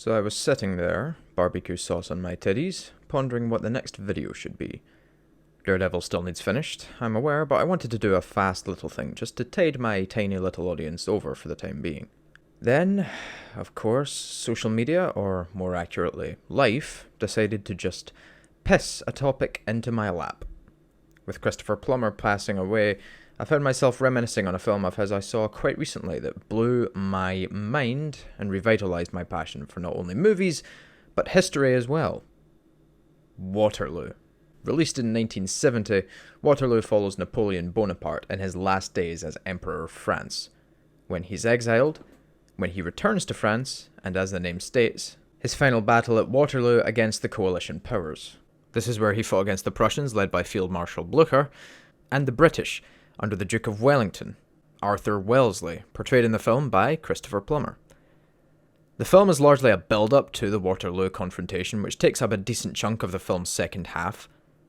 So I was sitting there, barbecue sauce on my titties, pondering what the next video should be. Daredevil still needs finished, I'm aware, but I wanted to do a fast little thing just to tide my tiny little audience over for the time being. Then, of course, social media, or more accurately, life, decided to just piss a topic into my lap. With Christopher Plummer passing away, I found myself reminiscing on a film of his I saw quite recently that blew my mind and revitalized my passion for not only movies, but history as well. Waterloo. Released in 1970, Waterloo follows Napoleon Bonaparte in his last days as Emperor of France. When he's exiled, when he returns to France, and as the name states, his final battle at Waterloo against the coalition powers. This is where he fought against the Prussians, led by Field Marshal Blucher, and the British, under the Duke of Wellington, Arthur Wellesley, portrayed in the film by Christopher Plummer. The film is largely a build-up to the Waterloo confrontation, which takes up a decent chunk of the film's second half,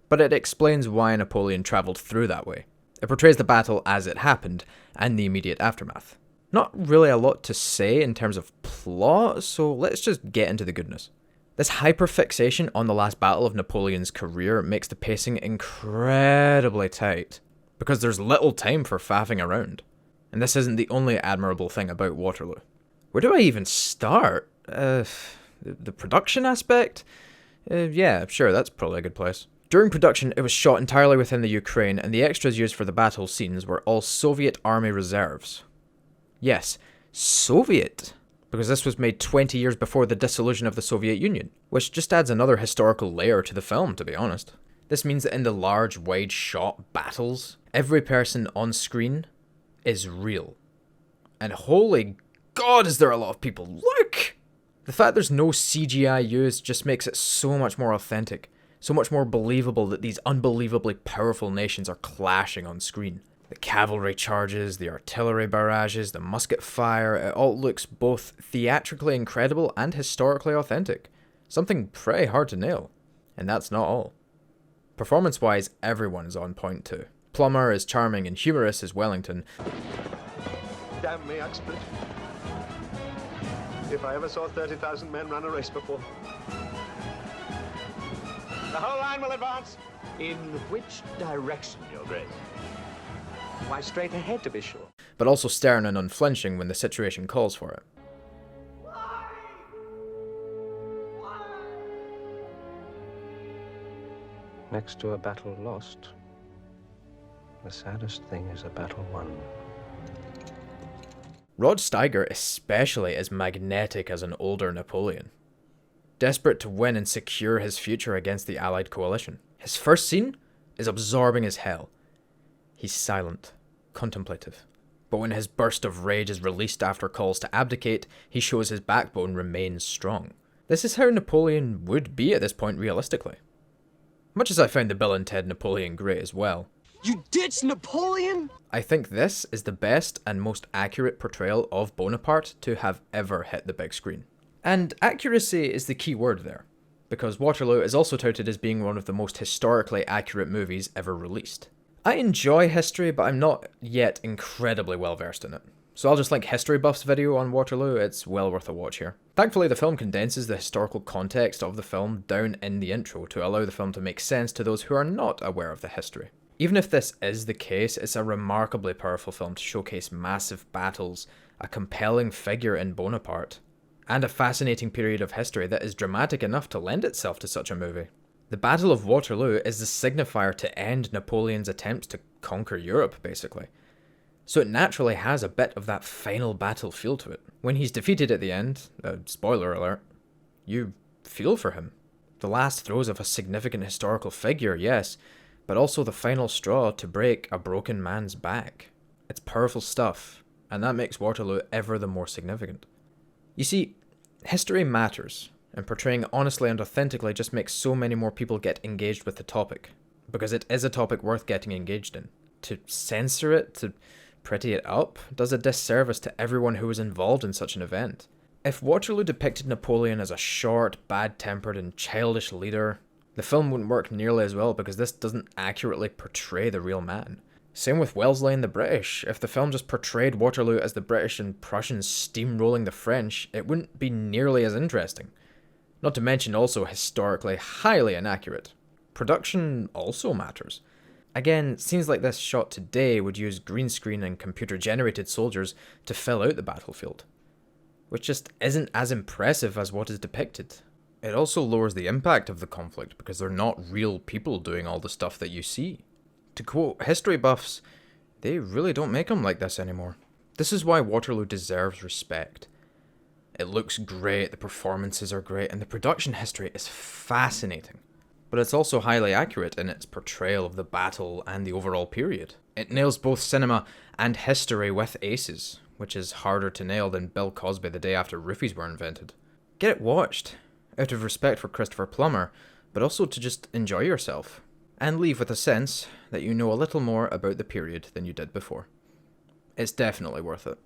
but it explains why Napoleon travelled through that way. It portrays the battle as it happened, and the immediate aftermath. Not really a lot to say in terms of plot, so let's just get into the goodness. This hyperfixation on the last battle of Napoleon's career makes the pacing incredibly tight, because there's little time for faffing around. And this isn't the only admirable thing about Waterloo. Where do I even start? The production aspect? Yeah, sure, that's probably a good place. During production, it was shot entirely within the Ukraine, and the extras used for the battle scenes were all Soviet Army reserves. Yes, Soviet, because this was made 20 years before the dissolution of the Soviet Union, which just adds another historical layer to the film, to be honest. This means that in the large, wide-shot battles, every person on screen is real. And holy God, is there a lot of people. Look! The fact there's no CGI used just makes it so much more authentic, so much more believable that these unbelievably powerful nations are clashing on screen. The cavalry charges, the artillery barrages, the musket fire, it all looks both theatrically incredible and historically authentic. Something pretty hard to nail. And that's not all. Performance-wise, everyone is on point too. Plummer is charming and humorous as Wellington. Damn me, Uxbridge. If I ever saw 30,000 men run a race before. The whole line will advance. In which direction, Your Grace? Why, straight ahead, to be sure. But also stern and unflinching when the situation calls for it. Next to a battle lost, the saddest thing is a battle won. Rod Steiger especially is magnetic as an older Napoleon. Desperate to win and secure his future against the Allied coalition. His first scene is absorbing as hell. He's silent, contemplative. But when his burst of rage is released after calls to abdicate, he shows his backbone remains strong. This is how Napoleon would be at this point realistically. Much as I found the Bill and Ted Napoleon great as well. You ditched Napoleon? I think this is the best and most accurate portrayal of Bonaparte to have ever hit the big screen. And accuracy is the key word there, because Waterloo is also touted as being one of the most historically accurate movies ever released. I enjoy history, but I'm not yet incredibly well versed in it. So I'll just link History Buff's video on Waterloo, it's well worth a watch here. Thankfully the film condenses the historical context of the film down in the intro to allow the film to make sense to those who are not aware of the history. Even if this is the case, it's a remarkably powerful film to showcase massive battles, a compelling figure in Bonaparte, and a fascinating period of history that is dramatic enough to lend itself to such a movie. The Battle of Waterloo is the signifier to end Napoleon's attempts to conquer Europe, basically. So it naturally has a bit of that final battle feel to it. When he's defeated at the end, spoiler alert, you feel for him. The last throes of a significant historical figure, yes, but also the final straw to break a broken man's back. It's powerful stuff, and that makes Waterloo ever the more significant. You see, history matters, and portraying honestly and authentically just makes so many more people get engaged with the topic, because it is a topic worth getting engaged in. To censor it, to pretty it up, does a disservice to everyone who was involved in such an event. If Waterloo depicted Napoleon as a short, bad-tempered and childish leader, the film wouldn't work nearly as well because this doesn't accurately portray the real man. Same with Wellesley and the British. If the film just portrayed Waterloo as the British and Prussians steamrolling the French, it wouldn't be nearly as interesting. Not to mention also historically highly inaccurate. Production also matters. Again, scenes like this shot today would use green screen and computer-generated soldiers to fill out the battlefield, which just isn't as impressive as what is depicted. It also lowers the impact of the conflict because they're not real people doing all the stuff that you see. To quote history buffs, they really don't make them like this anymore. This is why Waterloo deserves respect. It looks great, the performances are great, and the production history is fascinating. But it's also highly accurate in its portrayal of the battle and the overall period. It nails both cinema and history with aces, which is harder to nail than Bill Cosby the day after roofies were invented. Get it watched, out of respect for Christopher Plummer, but also to just enjoy yourself, and leave with a sense that you know a little more about the period than you did before. It's definitely worth it.